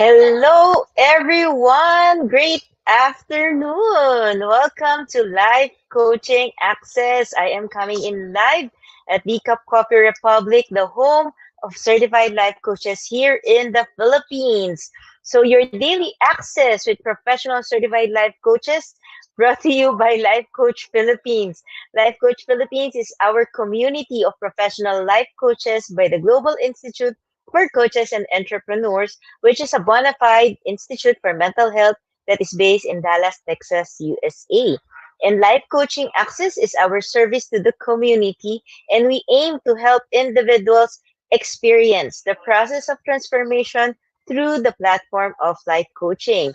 Hello, everyone. Great afternoon. Welcome to Live Coaching Access. I am coming in live at the Cup Coffee Republic, the home of certified life coaches here in the Philippines. So, your daily access with professional certified life coaches brought to you by Life Coach Philippines. Life Coach Philippines is our community of professional life coaches by the Global Institute for Coaches and Entrepreneurs, which is a bona fide institute for mental health that is based in Dallas, Texas, USA. And Life Coaching Access is our service to the community, and we aim to help individuals experience the process of transformation through the platform of life coaching.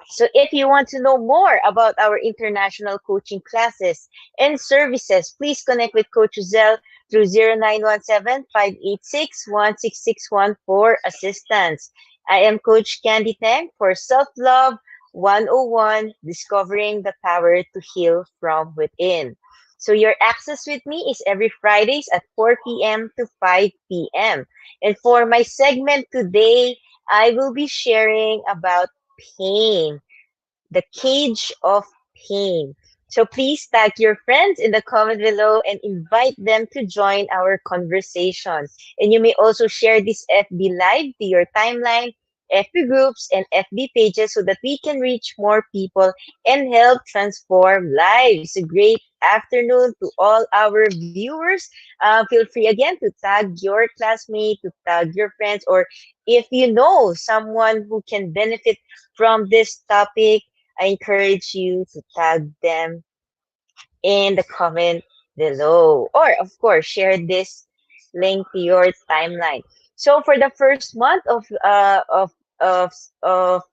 So if you want to know more about our international coaching classes and services, please connect with Coach Zell through 0917-586-1661 for assistance. I am Coach Candee Teng for Self-Love 101, Discovering the Power to Heal from Within. So your access with me is every Fridays at 4 p.m. to 5 p.m. And for my segment today, I will be sharing about pain, the cage of pain. So please tag your friends in the comment below and invite them to join our conversation. And you may also share this FB Live to your timeline, FB groups, and FB pages so that we can reach more people and help transform lives. A great afternoon to all our viewers. Feel free again to tag your classmate, to tag your friends, or if you know someone who can benefit from this topic, I encourage you to tag them in the comment below. Or, of course, share this link to your timeline. So, for the first month of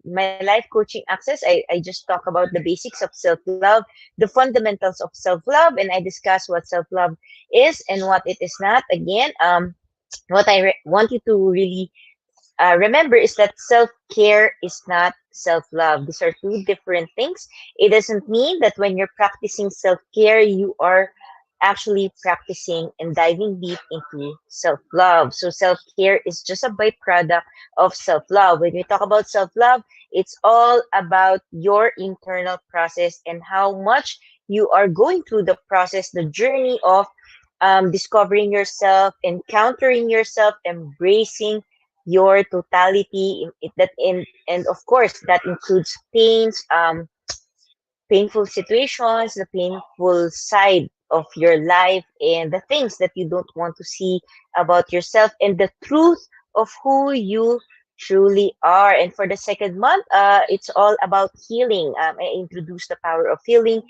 my life coaching access, I just talk about the basics of self-love, the fundamentals of self-love, and I discuss what self-love is and what it is not. Again, what I want you to really remember is that self-care is not self-love. These are two different things. It doesn't mean that when you're practicing self-care, you are actually practicing and diving deep into self-love. So self-care is just a byproduct of self-love. When we talk about self-love, it's all about your internal process and how much you are going through the process, the journey of discovering yourself, encountering yourself, embracing your totality and of course that includes pains, painful situations, the painful side of your life, and the things that you don't want to see about yourself, and the truth of who you truly are. And for the second month, it's all about healing. I introduced the power of healing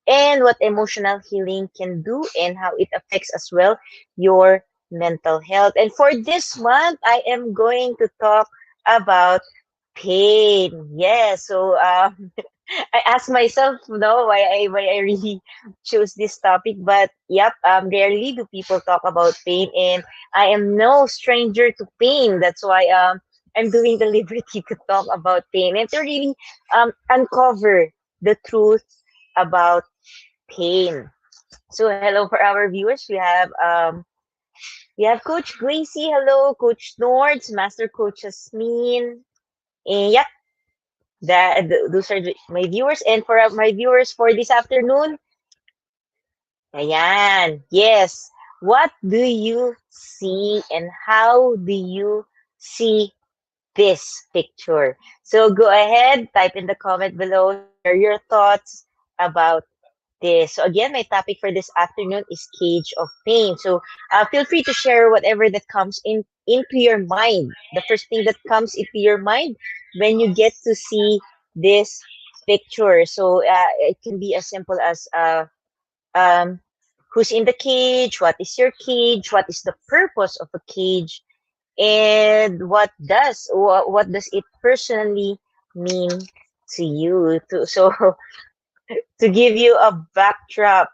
and what emotional healing can do and how it affects as well your mental health. And for this month, I am going to talk about pain. Yeah, so I asked myself, why I really chose this topic. But yep, rarely do people talk about pain, and I am no stranger to pain. That's why I'm doing the liberty to talk about pain and to really uncover the truth about pain. So hello for our viewers. We have Coach Gracie. Hello, Coach Nords, Master Coach Jasmine. And yep, those are my viewers. And for my viewers for this afternoon, ayan, yes. What do you see and how do you see this picture? So go ahead, type in the comment below, share your thoughts about this. So again, my topic for this afternoon is cage of pain. So feel free to share whatever that comes into your mind. The first thing that comes into your mind when you get to see this picture. So it can be as simple as um, who's in the cage, what is your cage, what is the purpose of a cage, and what does it personally mean to you. So to give you a backdrop,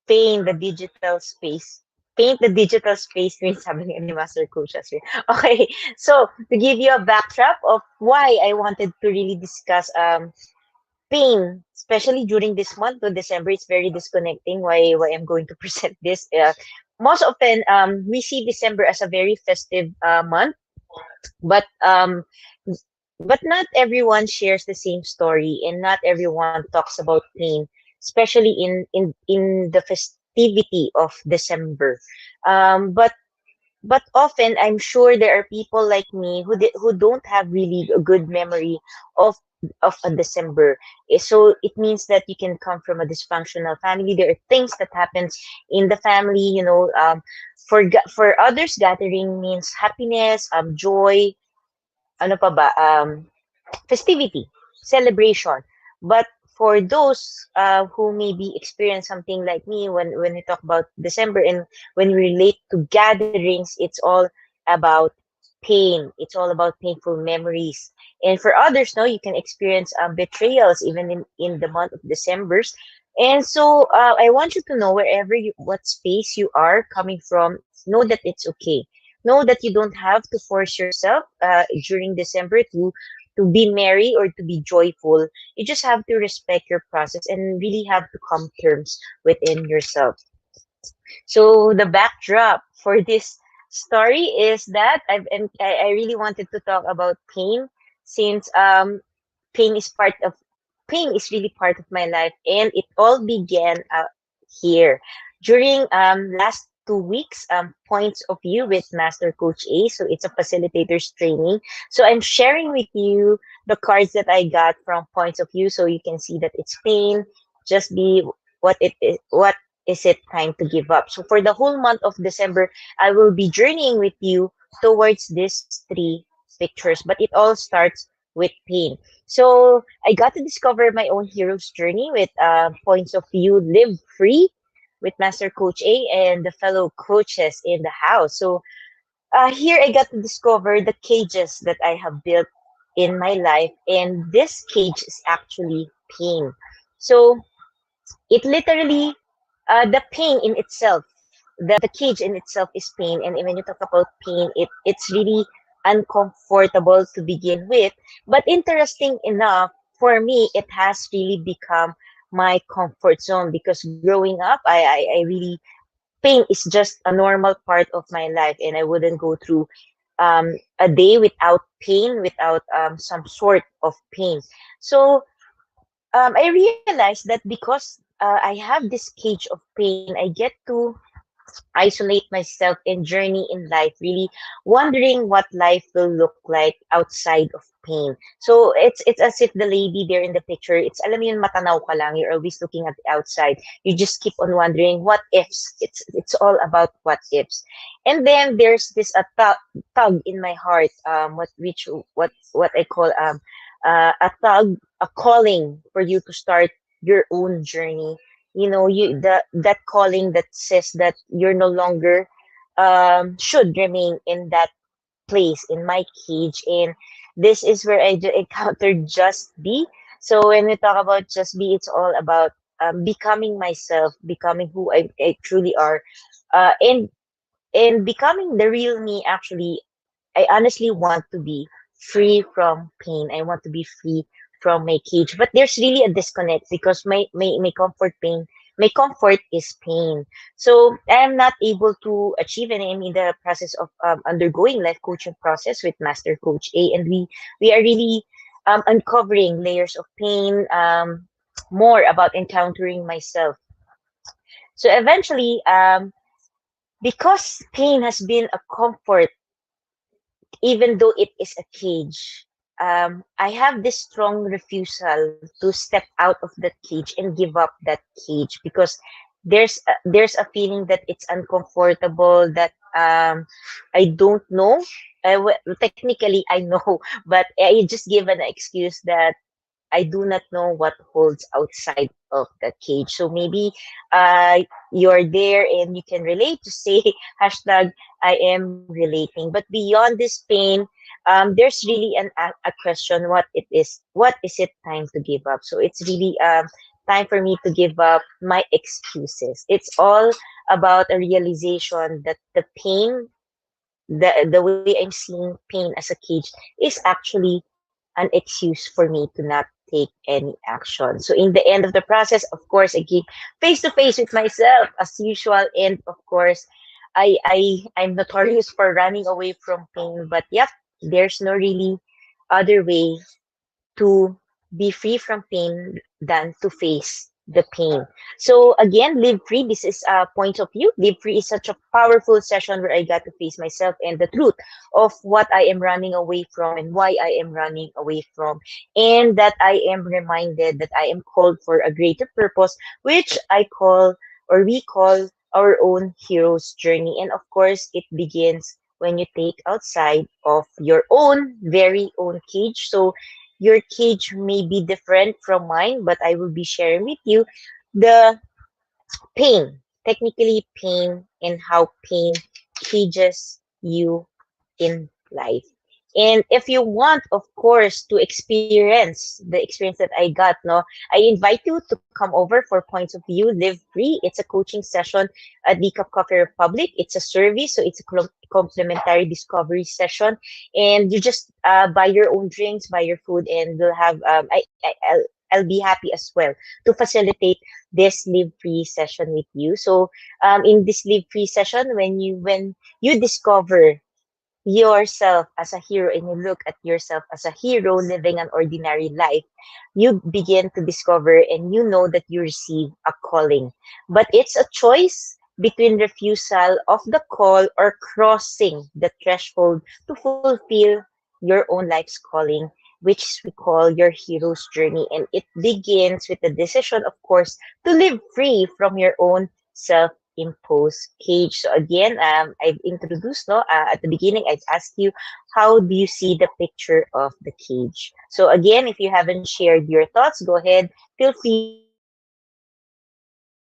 paint the digital space. Paint the digital space means sabi ni Master Coach Asri. Okay, so to give you a backdrop of why I wanted to really discuss pain, especially during this month of December, it's very disconnecting. Why I'm going to present this. Most often, we see December as a very festive month. But not everyone shares the same story, and not everyone talks about pain, especially in the festivity of December. But often I'm sure there are people like me who don't have really a good memory of a December. So it means that you can come from a dysfunctional family. There are things that happens in the family. For others, gathering means happiness, joy, ano pa ba, festivity, celebration. But for those who maybe experience something like me, when we talk about December and when we relate to gatherings, it's all about pain. It's all about painful memories. And for others, no, you can experience betrayals even in the month of December. And so I want you to know wherever what space you are coming from, know that it's okay. Know that you don't have to force yourself during December to be merry or to be joyful. You just have to respect your process and really have to come terms within yourself. So the backdrop for this story is that I really wanted to talk about pain, since pain is part of pain is really part of my life, and it all began here during last 2 weeks, points of view with Master Coach A. So it's a facilitator's training. So I'm sharing with you the cards that I got from points of view, so you can see that it's pain. Just be what it is. What is it time to give up? So for the whole month of December, I will be journeying with you towards these three pictures, but it all starts with pain. So I got to discover my own hero's journey with points of view, live free with Master Coach A and the fellow coaches in the house. So here I got to discover the cages that I have built in my life, and this cage is actually pain. So it literally, the pain in itself, the cage in itself is pain. And when you talk about pain, it's really uncomfortable to begin with. But interesting enough, for me, it has really become my comfort zone, because growing up, I really, pain is just a normal part of my life, and I wouldn't go through a day without pain, without some sort of pain. So I realized that because I have this cage of pain, I get to isolate myself and journey in life, really wondering what life will look like outside of pain. So it's as if the lady there in the picture, it's, alam mo yun, matanaw ka lang, you're always looking at the outside. You just keep on wondering what ifs. It's all about what ifs. And then there's this tug in my heart, what I call a tug, a calling for you to start your own journey. That calling that says that you're no longer should remain in that place, in my cage. And this is where I encountered Just Be. So when we talk about Just Be, it's all about becoming myself, becoming who I truly are, and becoming the real me. Actually, I honestly want to be free from pain. I want to be free from my cage. But there's really a disconnect, because my comfort is pain. So I'm not able to achieve, and I'm in the process of undergoing life coaching process with Master Coach A, and we are really uncovering layers of pain, more about encountering myself. So eventually, because pain has been a comfort, even though it is a cage, I have this strong refusal to step out of that cage and give up that cage, because there's a feeling that it's uncomfortable, that I don't know. Technically, I know, but I just give an excuse that I do not know what holds outside of the cage. So maybe you're there and you can relate, to say hashtag I am relating. But beyond this pain, there's really a question: what is it time to give up? So it's really time for me to give up my excuses. It's all about a realization that the pain, the way I'm seeing pain as a cage, is actually an excuse for me to not take any action. So in the end of the process, of course, I keep face to face with myself as usual, and of course, I'm notorious for running away from pain. But yep, There's no really other way to be free from pain than to face the pain. So again, live free. This is a point of view. Live free is such a powerful session where I got to face myself and the truth of what I am running away from and why I am running away from, and that I am reminded that I am called for a greater purpose, which I call or we call our own hero's journey. And of course, it begins when you take outside of your own very own cage. So your cage may be different from mine, but I will be sharing with you the pain, technically pain, and how pain cages you in life. And if you want, of course, to experience the experience that I got, no, I invite you to come over for Points of View Live Free. It's a coaching session at the Cup Coffee Republic. It's a service, so it's a complimentary discovery session, and you just buy your own drinks, buy your food, and we'll have I'll be happy as well to facilitate this live free session with you. So in this live free session, when you discover yourself as a hero and you look at yourself as a hero living an ordinary life, you begin to discover and you know that you receive a calling. But it's a choice between refusal of the call or crossing the threshold to fulfill your own life's calling, which we call your hero's journey. And it begins with the decision, of course, to live free from your own self imposed cage. So again, I've introduced, no, at the beginning, I've asked you, how do you see the picture of the cage? So again, if you haven't shared your thoughts, go ahead, feel free to share your thoughts with me.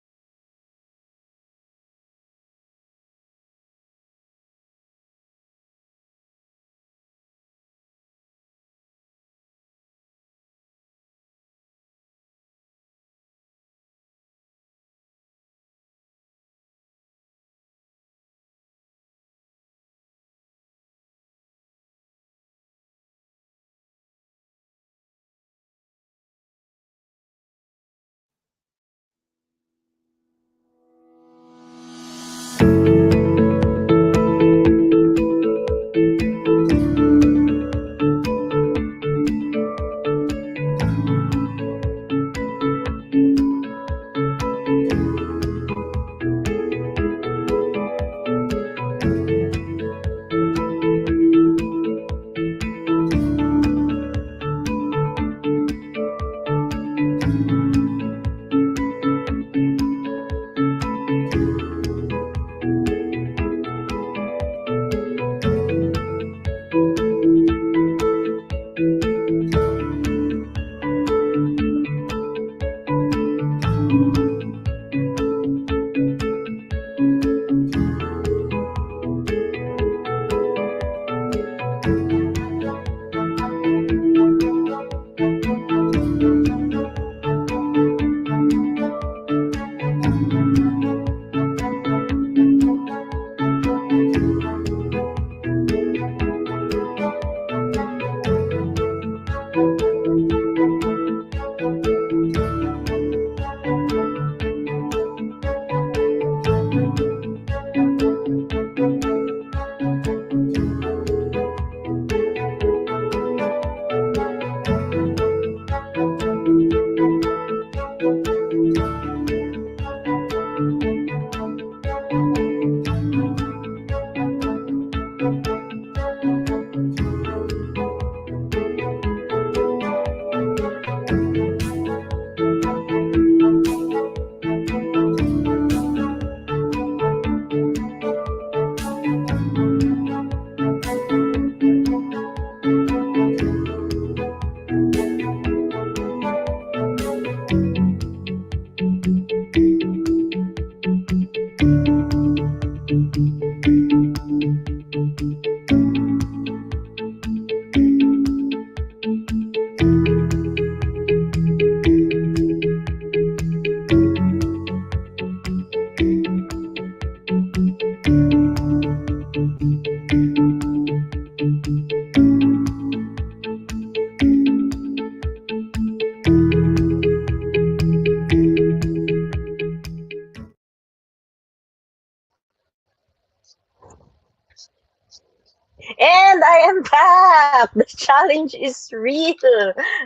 back. The challenge is real.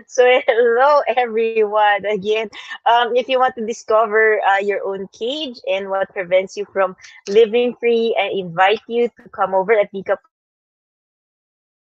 So hello everyone again. If you want to discover your own cage and what prevents you from living free, I invite you to come over at Decaf Coffee Republic. We're offering $100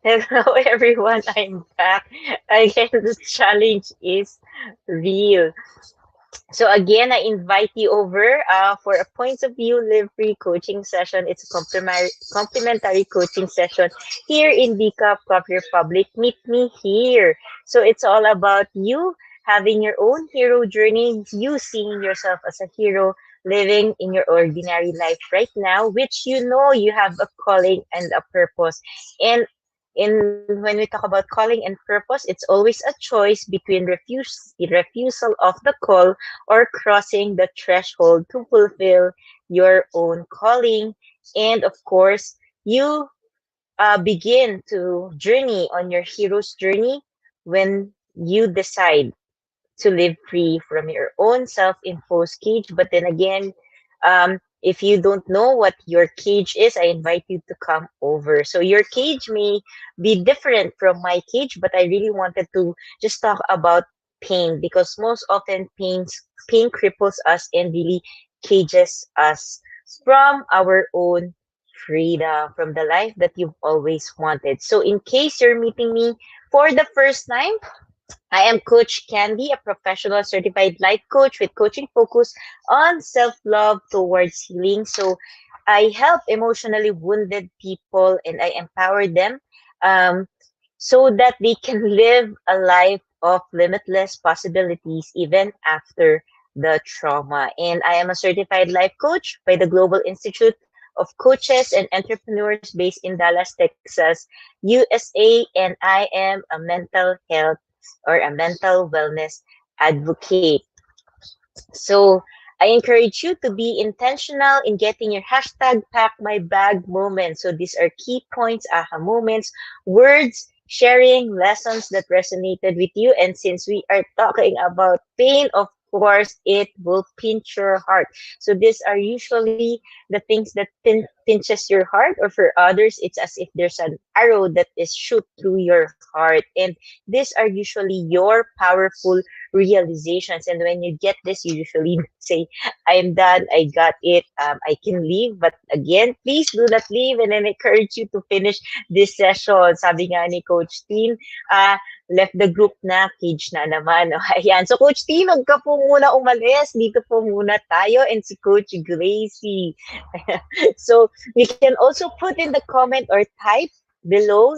Hello everyone, I'm back. Again, the challenge is real. So again, I invite you over for a Points of View Live Free coaching session. It's a complimentary coaching session here in Decaf Coffee Republic. Meet me here. So it's all about you having your own hero journey, you seeing yourself as a hero, living in your ordinary life right now, which you know you have a calling and a purpose. And when we talk about calling and purpose, it's always a choice between refusal of the call or crossing the threshold to fulfill your own calling. And of course, you begin to journey on your hero's journey when you decide to live free from your own self-imposed cage. But then again, if you don't know what your cage is, I invite you to come over. So your cage may be different from my cage, but I really wanted to just talk about pain because most often pain cripples us and really cages us from our own freedom, from the life that you've always wanted. So in case you're meeting me for the first time, I am Coach Candee, a professional certified life coach with coaching focus on self-love towards healing. So I help emotionally wounded people and I empower them um, so that they can live a life of limitless possibilities even after the trauma. And I am a certified life coach by the Global Institute of Coaches and Entrepreneurs based in Dallas, Texas, USA, and I am a mental health or a mental wellness advocate. So I encourage you to be intentional in getting your hashtag pack my bag moments. So these are key points, aha moments, words, sharing lessons that resonated with you. And since we are talking about pain, of course, it will pinch your heart. So these are usually the things that pinches your heart, or for others, it's as if there's an arrow that is shoot through your heart. And these are usually your powerful realizations. And when you get this, you usually say, I'm done, I got it, I can leave. But again, please do not leave, and I encourage you to finish this session. Sabi nga ni Coach Teen, left the group na, cage na naman. No? Ayan. So, Coach Teen, huwag ka po muna umalis. Dito po muna tayo, and si Coach Gracie. So, you can also put in the comment or type below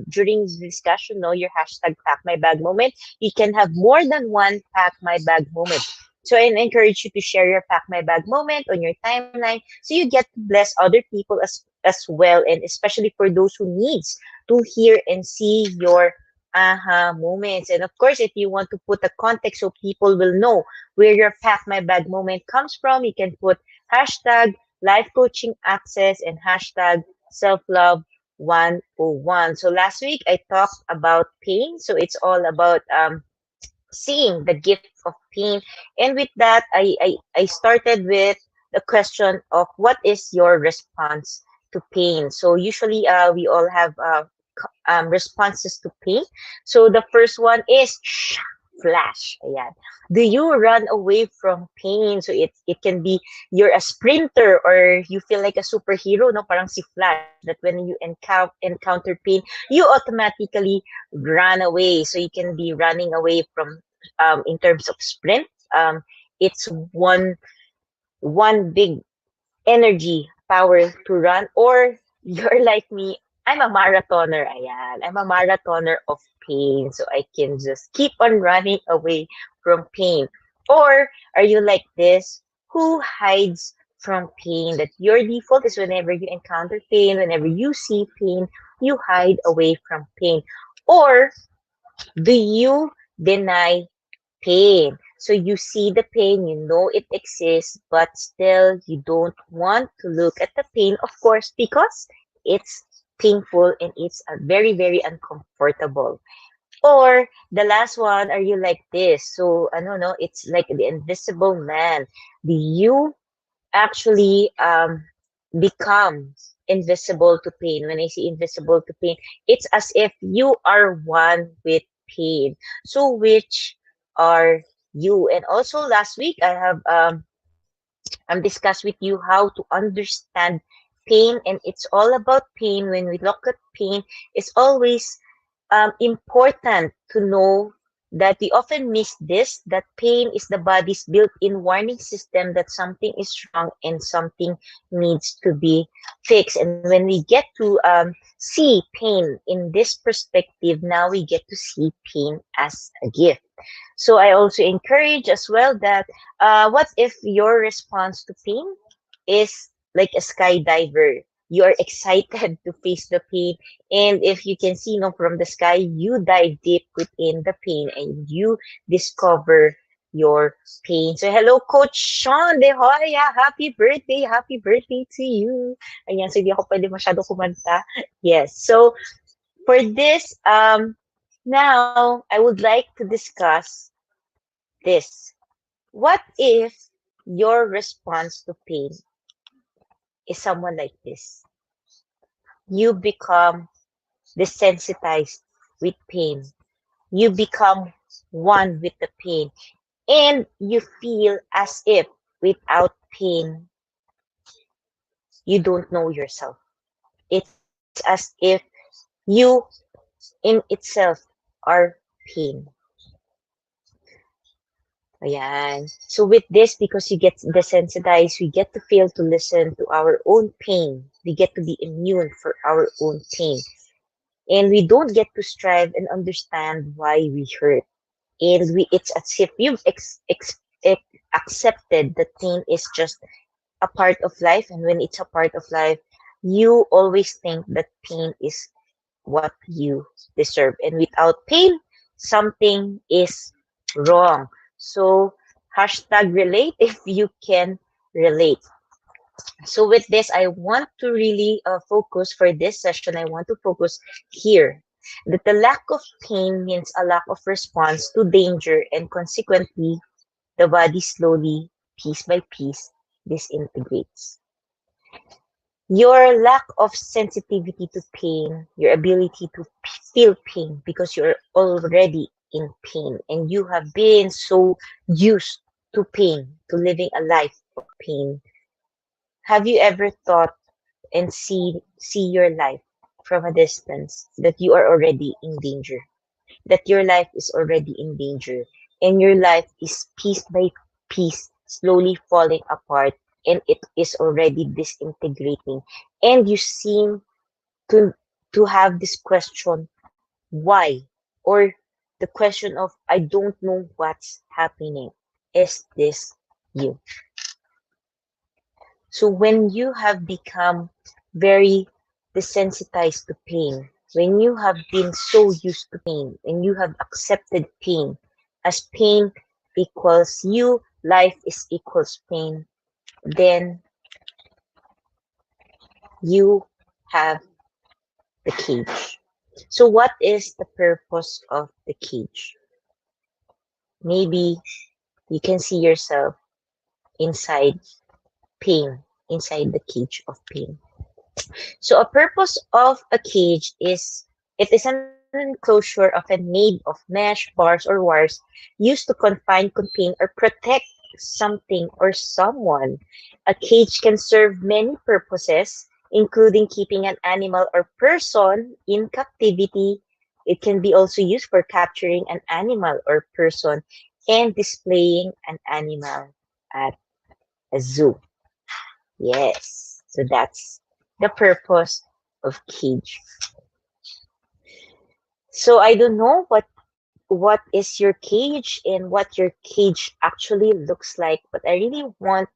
during the discussion, no, your hashtag pack my bag moment. You can have more than one pack my bag moment. So I encourage you to share your pack my bag moment on your timeline so you get to bless other people as well, and especially for those who needs to hear and see your aha moments. And of course, if you want to put a context so people will know where your pack my bag moment comes from, you can put hashtag life coaching access and hashtag self-love 101. So last week I talked about pain. So it's all about seeing the gift of pain. And with that, I started with the question of what is your response to pain. So usually we all have responses to pain. So the first one is flash. Ayan. Do you run away from pain? So it can be you're a sprinter or you feel like a superhero, no? Parang si Flash, that when you encounter pain, you automatically run away. So you can be running away from in terms of sprint. It's one big energy, power to run, or you're like me, I'm a marathoner. Ayan. I'm a marathoner of pain. So I can just keep on running away from pain. Or are you like this? Who hides from pain? That your default is whenever you encounter pain, whenever you see pain, you hide away from pain. Or do you deny pain? So you see the pain, you know it exists, but still you don't want to look at the pain, of course, because it's painful and it's very, very uncomfortable. Or the last one, are you like this? So I don't know, it's like the invisible man. Do you actually become invisible to pain? When I say invisible to pain, it's as if you are one with pain. So which are you? And also last week I have discussed with you how to understand pain, and it's all about pain. When we look at pain, it's always important to know that we often miss this, that pain is the body's built-in warning system that something is wrong and something needs to be fixed. And when we get to see pain in this perspective, now we get to see pain as a gift. So I also encourage as well that what if your response to pain is like a skydiver? You are excited to face the pain, and if you can see, no, from the sky, you dive deep within the pain and you discover your pain. So hello, Coach Sean De Hoya. Happy birthday. Happy birthday to you. Ayan, so hindi ako pwede masyado kumanta. Yes. So for this, now I would like to discuss this. What if your response to pain is someone like this? You become desensitized with pain. You become one with the pain. And you feel as if without pain, you don't know yourself. It's as if you in itself are pain. Ayan. So with this, because you get desensitized, we get to fail to listen to our own pain. We get to be immune for our own pain. And we don't get to strive and understand why we hurt. And it's as if you've accepted that pain is just a part of life. And when it's a part of life, you always think that pain is what you deserve. And without pain, something is wrong. So hashtag relate if you can relate. So with this, I want to really focus for this session. I want to focus here that the lack of pain means a lack of response to danger, and consequently, the body slowly, piece by piece, disintegrates. Your lack of sensitivity to pain, your ability to feel pain because you're already in pain, and you have been so used to pain, to living a life of pain. Have you ever thought and see your life from a distance that you are already in danger, that your life is already in danger, and your life is piece by piece slowly falling apart, and it is already disintegrating, and you seem to have this question, why? Or the question of, I don't know what's happening. Is this you? So when you have become very desensitized to pain, when you have been so used to pain, and you have accepted pain as pain equals you, life is equals pain, then you have the cage. So what is the purpose of the cage? Maybe you can see yourself inside pain, inside the cage of pain. So a purpose of a cage is, it is an enclosure often made of mesh, bars, or wires used to confine, contain, or protect something or someone. A cage can serve many purposes, including keeping an animal or person in captivity. It can be also used for capturing an animal or person and displaying an animal at a zoo. Yes, so that's the purpose of cage. So I don't know what is your cage and what your cage actually looks like, but I really want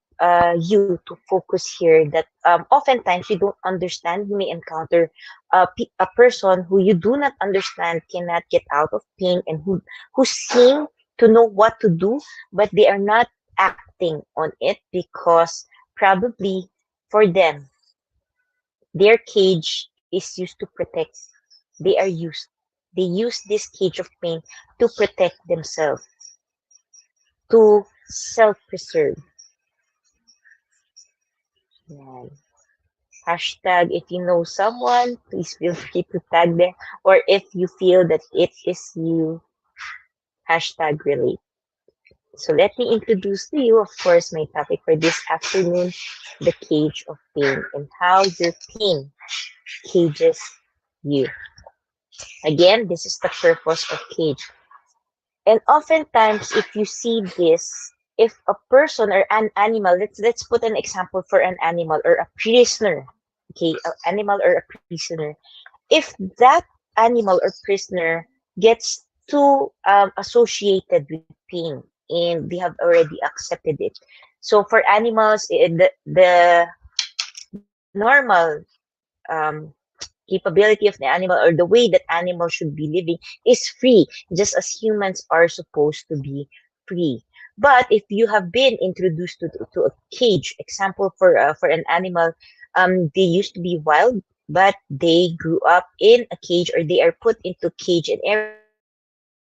you to focus here that oftentimes you don't understand. You may encounter a person who you do not understand, cannot get out of pain, and who seem to know what to do, but they are not acting on it because probably for them their cage is used to protect. They are used. They use this cage of pain to protect themselves, to self-preserve. Yan. Hashtag, if you know someone, please feel free to tag them. Or if you feel that it is you, hashtag relate. So let me introduce to you, of course, my topic for this afternoon, the cage of pain, and how your pain cages you. Again, this is the purpose of cage. And oftentimes, if you see this, if a person or an animal, let's put an example for an animal or a prisoner, okay, an animal or a prisoner. If that animal or prisoner gets too associated with pain and they have already accepted it. So for animals, the normal um, capability of the animal, or the way that animals should be living, is free, just as humans are supposed to be free. But if you have been introduced to a cage, example for an animal, they used to be wild, but they grew up in a cage, or they are put into cage, and every time that they are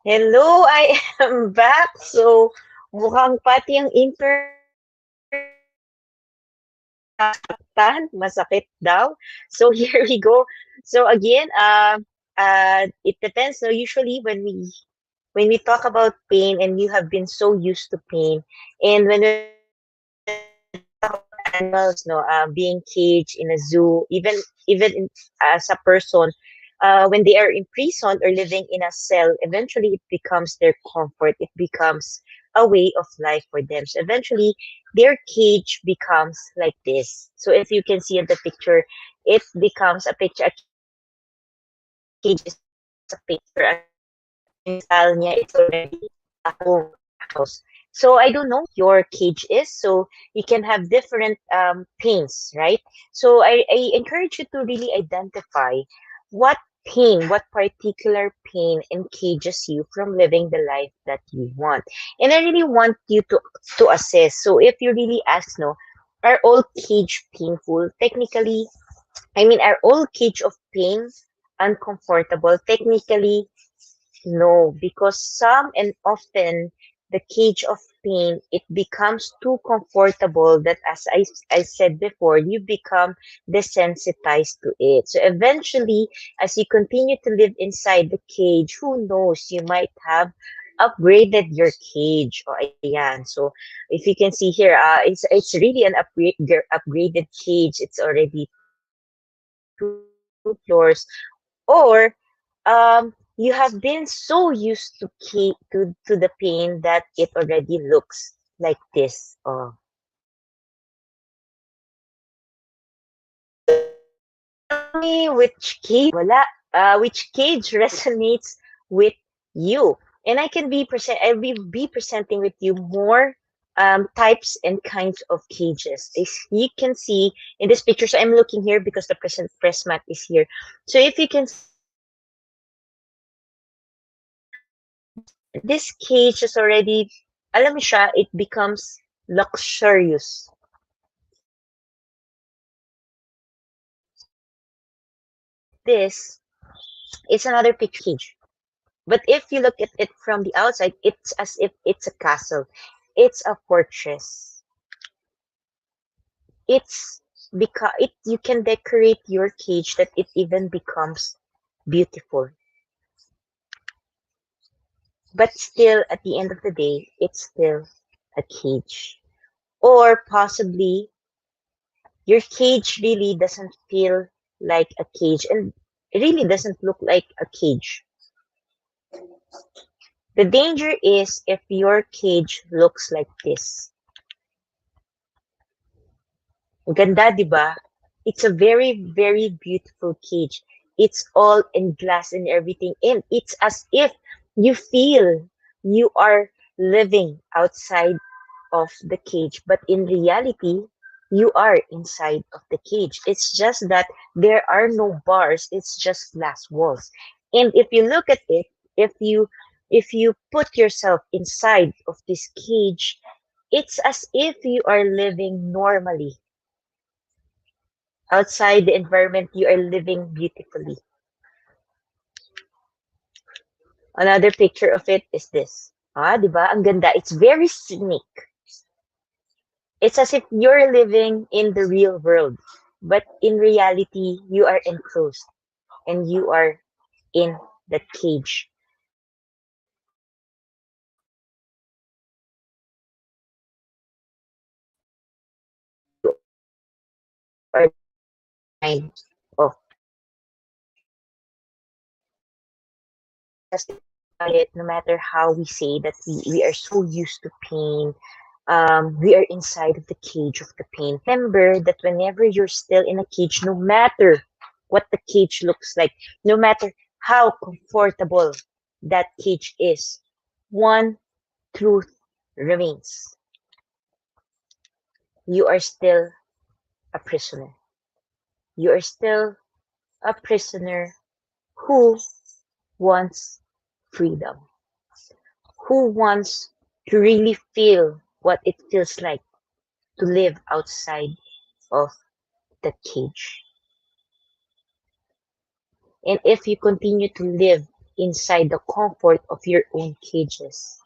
Hello, I am back. So, mukhang pati ang internet nasaktan, masakit daw. So, here we go. So, again, it depends. So, usually when we talk about pain and you have been so used to pain, and when we talk about animals, no, being caged in a zoo, even as a person, when they are imprisoned or living in a cell, eventually it becomes their comfort. It becomes a way of life for them. So eventually, their cage becomes like this. So if you can see in the picture, it becomes a picture. A cage is a picture. Ang style niya, it's already a home, a house. So I don't know what your cage is. So you can have different pains, right? So I encourage you to really identify what pain, what particular pain encages you from living the life that you want. And I really want you to assess. So if you really ask, no, are all cage painful? Technically, I mean, are all cage of pain uncomfortable? Technically, no, because some and often the cage of pain, it becomes too comfortable that as I said before, you become desensitized to it. So eventually, as you continue to live inside the cage, who knows, you might have upgraded your cage. O ayan. So if you can see here, it's really an upgraded cage. It's already 2 floors. Or you have been so used to to the pain that it already looks like this. So tell me which cage resonates with you, and I'll be presenting with you more types and kinds of cages. As you can see in this picture, so I'm looking here because the present press mat is here. So if you can see this cage is already, alam mo siya, it becomes luxurious. So if you look at this, it's another picture of a cage. But if you look at it from the outside, it's as if it's a castle. It's a fortress. It's because you can decorate your cage that it even becomes beautiful. But still, at the end of the day, it's still a cage. Or possibly your cage really doesn't feel like a cage and it really doesn't look like a cage. The danger is if your cage looks like this. Ganda, di ba? It's a very, very beautiful cage. It's all in glass and everything. And it's as if you feel you are living outside of the cage. But in reality, you are inside of the cage. It's just that there are no bars. It's just glass walls. And if you look at it, if you if you put yourself inside of this cage, it's as if you are living normally outside the environment you are living beautifully. Another picture of it is this. Ah, di ba? Ang ganda. It's very scenic. It's as if you're living in the real world, but in reality, you are enclosed and you are in that cage. You are living inside of because if you think about it, no matter how we say that we are so used to pain, we are inside of the cage of the pain. Remember that whenever you're still in a cage, no matter what the cage looks like, no matter how comfortable that cage is, one truth remains. You are still a prisoner. You are still a prisoner who wants freedom, who wants to really feel what it feels like to live outside of the cage. And if you continue to live inside the comfort of your own cages,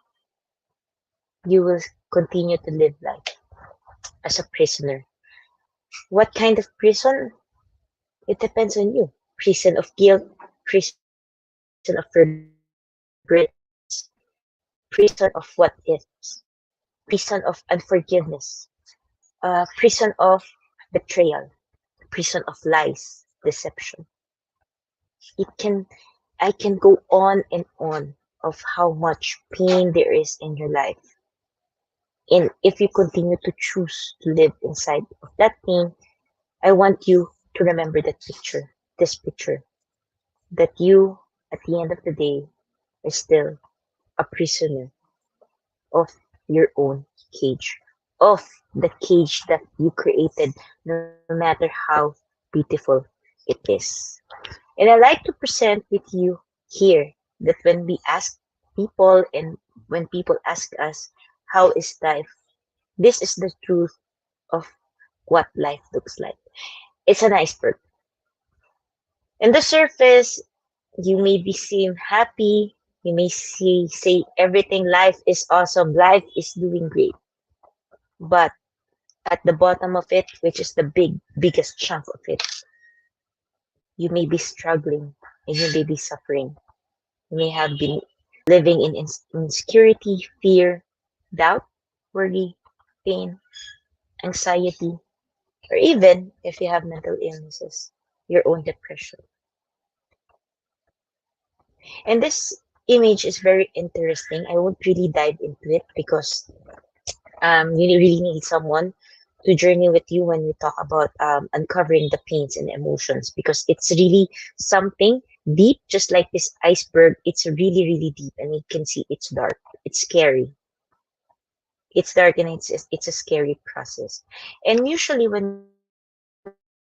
you will continue to live life as a prisoner. What kind of prison? It depends on you. Prison of guilt, prison of regrets, prison of what ifs, prison of unforgiveness, prison of betrayal, prison of lies, deception. It can, I can go on and on of how much pain there is in your life. And if you continue to choose to live inside of that pain, I want you to remember that picture, this picture, that you, at the end of the day, is still a prisoner of your own cage, of the cage that you created, no matter how beautiful it is. And I like to present with you here that when we ask people and when people ask us, how is life? This is the truth of what life looks like. It's an iceberg. In the surface, you may be seem happy. You may say everything, life is awesome, life is doing great. But at the bottom of it, which is the biggest chunk of it, you may be struggling and you may be suffering. You may have been living in insecurity, fear, doubt, worry, pain, anxiety, or even if you have mental illnesses, your own depression. And this image is very interesting. I won't really dive into it because you really need someone to journey with you when we talk about uncovering the pains and emotions, because it's really something deep, just like this iceberg. It's really, really deep, and you can see it's dark. It's scary. It's dark, and it's a scary process. And usually, when we talk about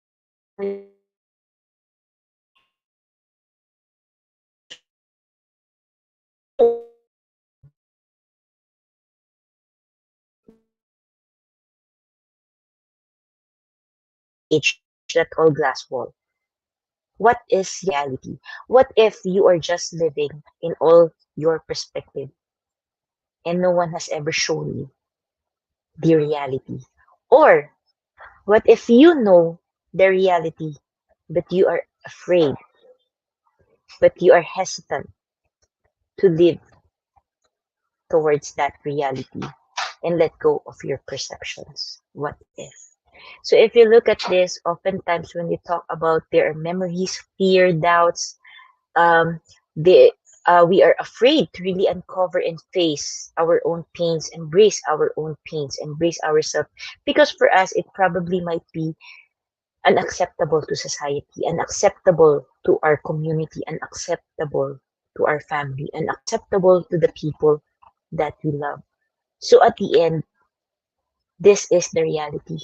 cage, that all glass wall. What is reality? What if you are just living in all your perspective and no one has ever shown you the reality? Or what if you know the reality, but you are afraid, but you are hesitant to live towards that reality and let go of your perceptions? What if? So if you look at this, oftentimes when we talk about there are memories, fear, doubts, um, the we are afraid to really uncover and face our own pains, embrace our own pains, embrace ourselves, because for us it probably might be unacceptable to society, unacceptable to our community, unacceptable to our family, unacceptable to the people that we love. So at the end, this is the reality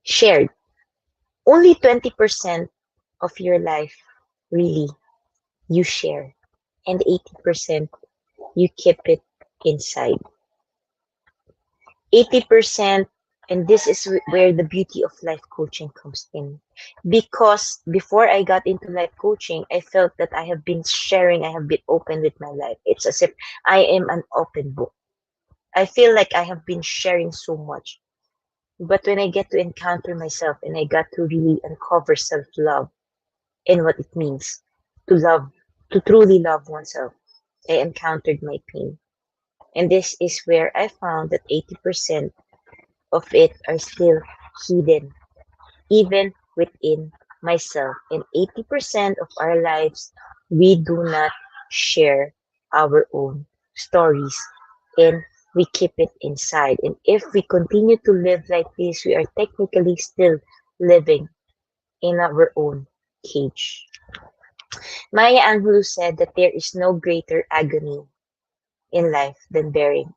shared. Only 20% of your life really you share, and 80% you keep it inside. 80%, and this is where the beauty of life coaching comes in. Because before I got into life coaching, I felt that I have been sharing, I have been open with my life. It's as if I am an open book. I feel like I have been sharing so much. But when I get to encounter myself and I got to really uncover self-love and what it means to love, to truly love oneself, I encountered my pain. And this is where I found that 80% of it are still hidden, even within myself. And 80% of our lives, we do not share our own stories and we keep it inside. And if we continue to live like this, we are technically still living in our own cage. Maya Angelou said that there is no greater agony in life than bearing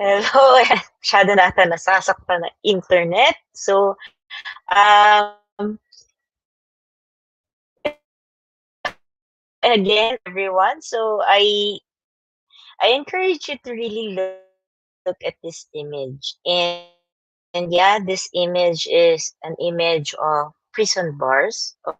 Hello, masyado na ata nasasaktan na internet. So, again, everyone. So, I encourage you to really look at this image. And yeah, this image is an image of prison bars, or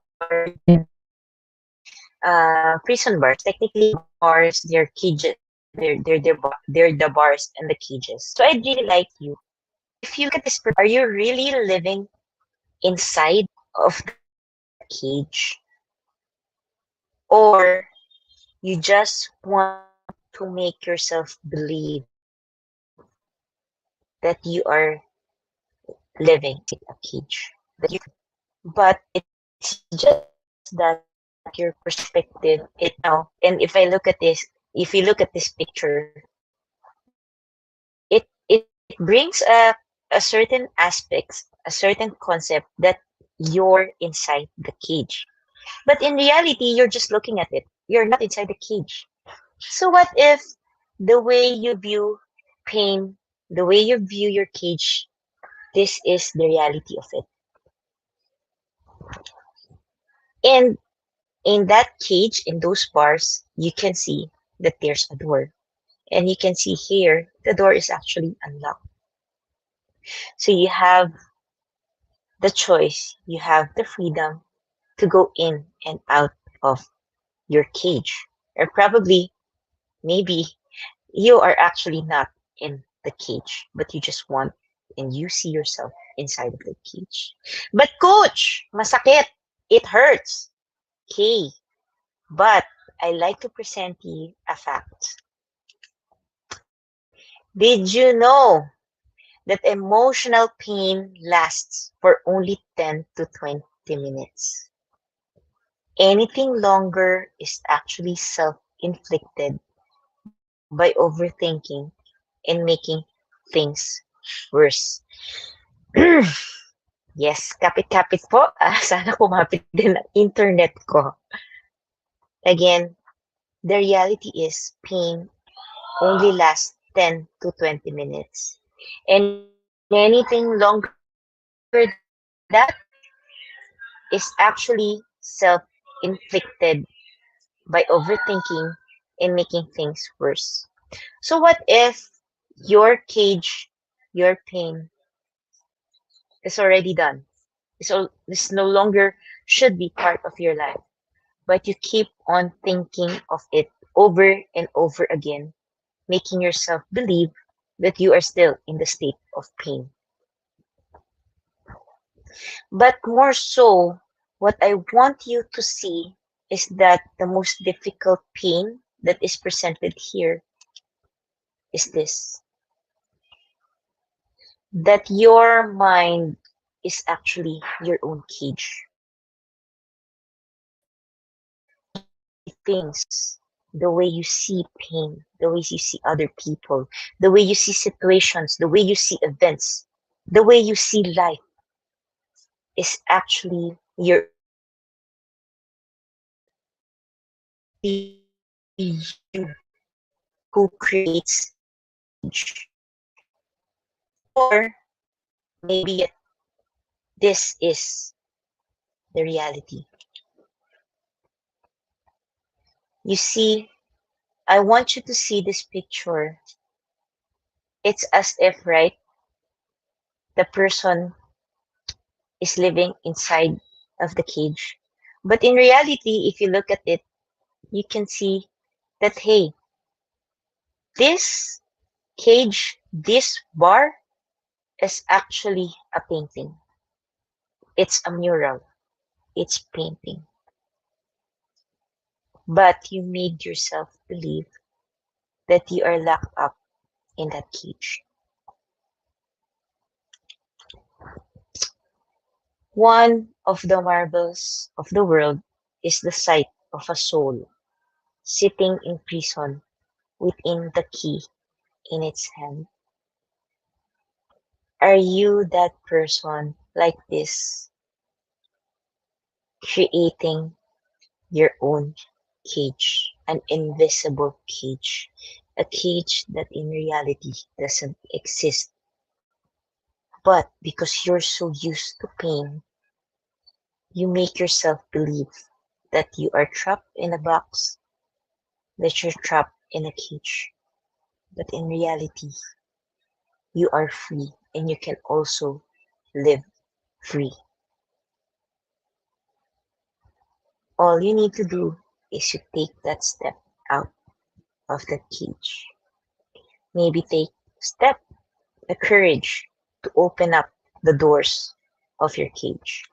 prison bars. Technically, bars, they're cages. They're the bars and the cages. So I'd really like you, if you look at this, are you really living inside of that cage, or you just want to make yourself believe that you are living inside a cage, that you're free. But it's just that your perspective it now, and if I look at this, if you look at this picture, it brings a certain aspects, a certain concept that you're inside the cage. But in reality, you're just looking at it. You're not inside the cage. So what if the way you view pain, the way you view your cage, this is the reality of it. And in that cage, in those bars, you can see that there's a door. And you can see here, the door is actually unlocked. So you have the choice, you have the freedom to go in and out of your cage. Or probably, maybe you are actually not in the cage, but you just want and you see yourself inside of the cage. But coach, masakit. It hurts. Okay, but I like to present you a fact. Did you know that emotional pain lasts for only 10 to 20 minutes? Anything longer is actually self-inflicted by overthinking and making things worse. Yes, kapit-kapit po. Sana kumapit din ang internet ko. Again, the reality is pain only lasts 10 to 20 minutes. And anything longer than that is actually self-inflicted by overthinking and making things worse. So what if your cage, your pain is already done? This no longer should be part of your life, but you keep on thinking of it over and over again, making yourself believe that you are still in the state of pain. But more so, what I want you to see is that the most difficult pain that is presented here is this, that your mind is actually your own cage. The way you see things, the way you see pain, the way you see other people, the way you see situations, the way you see events, the way you see life is actually your own cage. It's actually you who creates that cage. Or maybe this is the reality. You see, I want you to see this picture. It's as if, right, the person is living inside of the cage. But in reality, if you look at it, you can see that, hey, this cage, this bar is actually a painting. It's a mural. It's painting. But you made yourself believe that you are locked up in that cage. One of the marvels of the world is the sight of a soul sitting in prison within the key in its hand. Are you that person like this, creating your own cage, an invisible cage, a cage that in reality doesn't exist? But because you're so used to pain, you make yourself believe that you are trapped in a box, that you're trapped in a cage. But in reality, you are free and you can also live free. All you need to do is to take that step out of the cage. Maybe take step, the courage to open up the doors of your cage.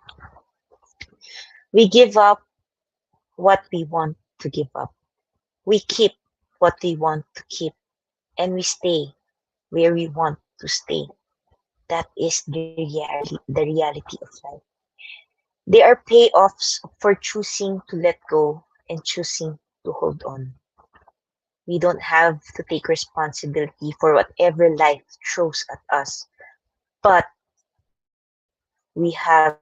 We give up what we want to give up. We keep what we want to keep, and we stay where we want to stay. That is the reality of life. They are payoffs for choosing to let go and choosing to hold on. We don't have to take responsibility for whatever life throws at us, but we have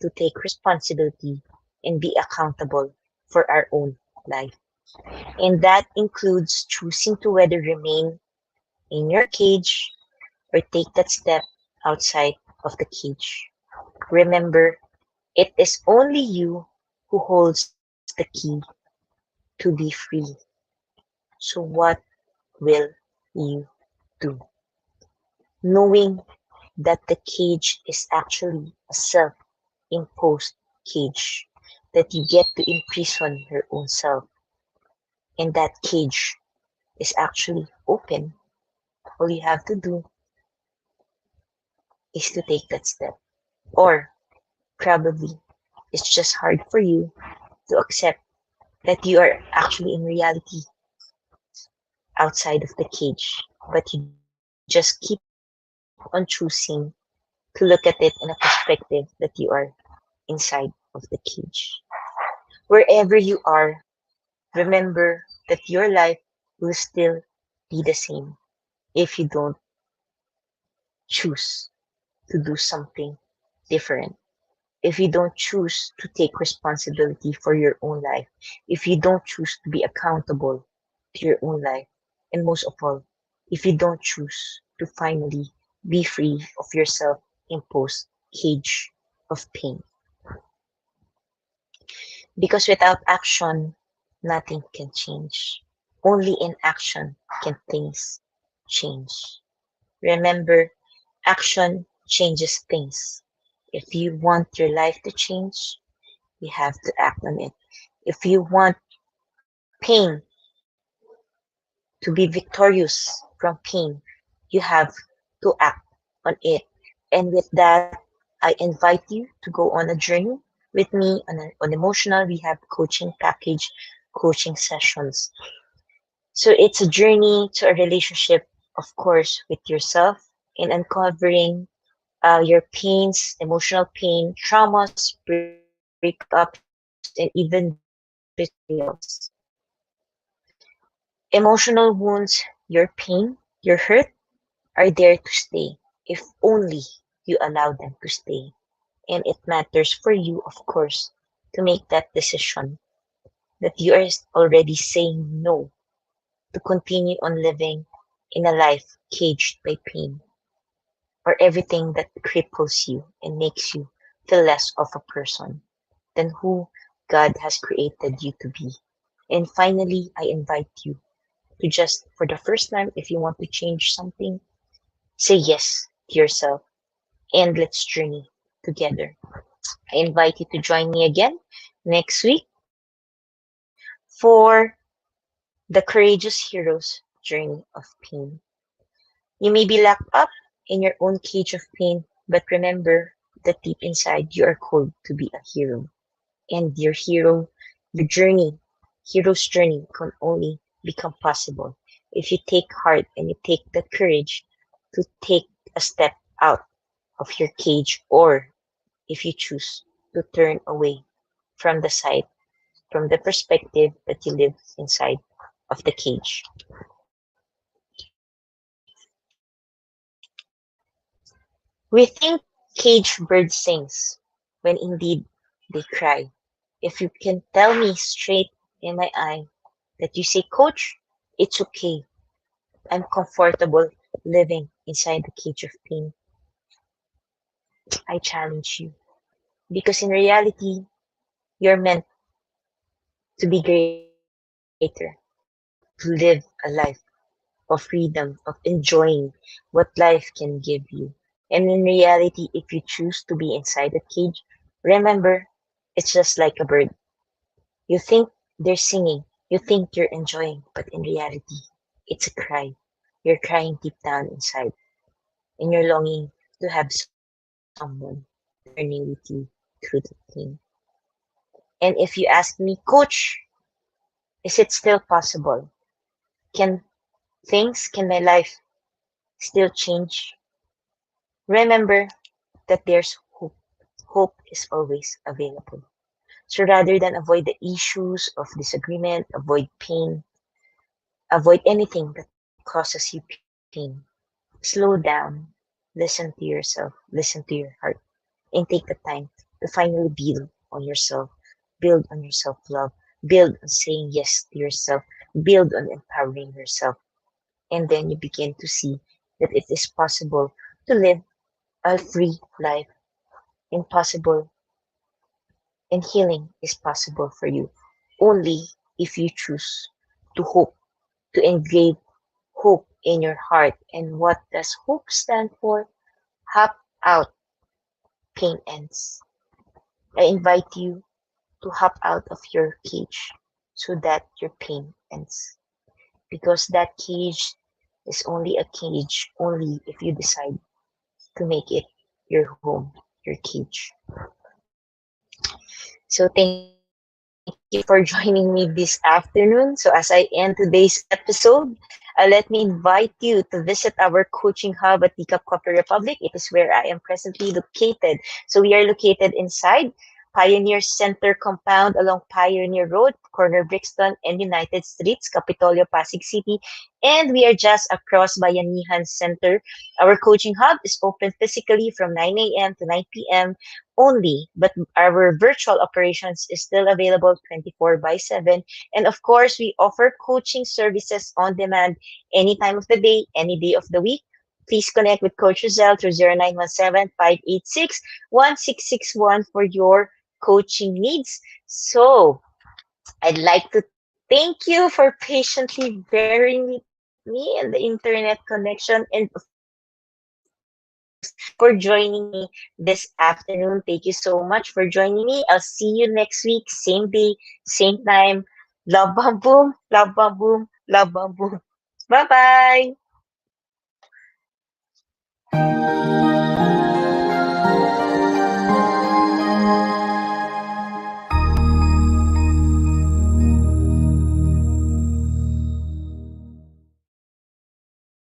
to take responsibility and be accountable for our own life. And that includes choosing to whether remain in your cage or take that step outside of the cage. Remember, it is only you who holds the key to be free. So what will you do? Knowing that the cage is actually a self-imposed cage, that you get to imprison your own self, and that cage is actually open. All you have to do is to take that step. Or probably it's just hard for you to accept that you are actually in reality outside of the cage, but you just keep on choosing to look at it in a perspective that you are inside of the cage. Wherever you are, remember that your life will still be the same if you don't choose to do something different. If you don't choose to take responsibility for your own life, if you don't choose to be accountable to your own life, and most of all, if you don't choose to finally be free of your self imposed cage of pain. Because without action, nothing can change. Only in action can things change. Remember, action changes things. If you want your life to change, you have to act on it. If you want pain to be victorious from pain, you have to act on it. And with that, I invite you to go on a journey with me on emotional rehab coaching package coaching sessions. So it's a journey to a relationship, of course, with yourself in uncovering your pains, emotional pain, traumas, breakups, and even betrayals. Emotional wounds, your pain, your hurt are there to stay if only you allow them to stay. And it matters for you, of course, to make that decision that you are already saying no to continue on living in a life caged by pain or everything that cripples you and makes you feel less of a person than who God has created you to be. And finally, I invite you to just, for the first time, if you want to change something, say yes to yourself and let's journey together. I invite you to join me again next week for the Courageous Heroes journey of pain. You may be locked up in your own cage of pain, but remember that deep inside you are called to be a hero. And your journey, hero's journey can only become possible if you take heart and you take the courage to take a step out of your cage, or if you choose to turn away from the sight, from the perspective that you live inside of the cage. We think cage bird sings when indeed they cry. If you can tell me straight in my eye that you say, Coach, it's okay. I'm comfortable living inside the cage of pain. I challenge you. Because in reality, you're meant to be greater, to live a life of freedom, of enjoying what life can give you. And in reality, if you choose to be inside the cage, remember, it's just like a bird. You think they're singing, you think you're enjoying, but in reality, it's a cry. You're crying deep down inside, and you're longing to have someone journey with you through the pain. And if you ask me, Coach, is it still possible? Can can my life still change? Remember that there's hope. Hope is always available. So rather than avoid the issues of disagreement, avoid pain, avoid anything that causes you pain, slow down, listen to yourself, listen to your heart, and take the time to finally build on yourself, build on your self love, build on saying yes to yourself, build on empowering yourself. And then you begin to see that it is possible to live a free life, impossible, and healing is possible for you only if you choose to hope, to engrave hope in your heart. And what does hope stand for? Hop out, pain ends. I invite you to hop out of your cage so that your pain ends. Because that cage is only a cage only if you decide to make it your home, your cage. So thank you for joining me this afternoon. So as I end today's episode, let me invite you to visit our coaching hub at Teacup Coffee Republic. It is where I am presently located. So we are located inside Pioneer Center compound along Pioneer Road, corner Brixton and United Streets, Capitolio, Pasig City. And we are just across Bayanihan Center. Our coaching hub is open physically from 9 a.m. to 9 p.m. only, but our virtual operations is still available 24 by 7. And of course, we offer coaching services on demand any time of the day, any day of the week. Please connect with Coach Rizal through 0917-586-1661 for your coaching needs. So, I'd like to thank you for patiently bearing with me and the internet connection, and of course, for joining me this afternoon. Thank you so much for joining me. I'll see you next week, same day, same time. Love bomb boom, love bomb boom, love bomb boom, love bomb boom. Bye bye.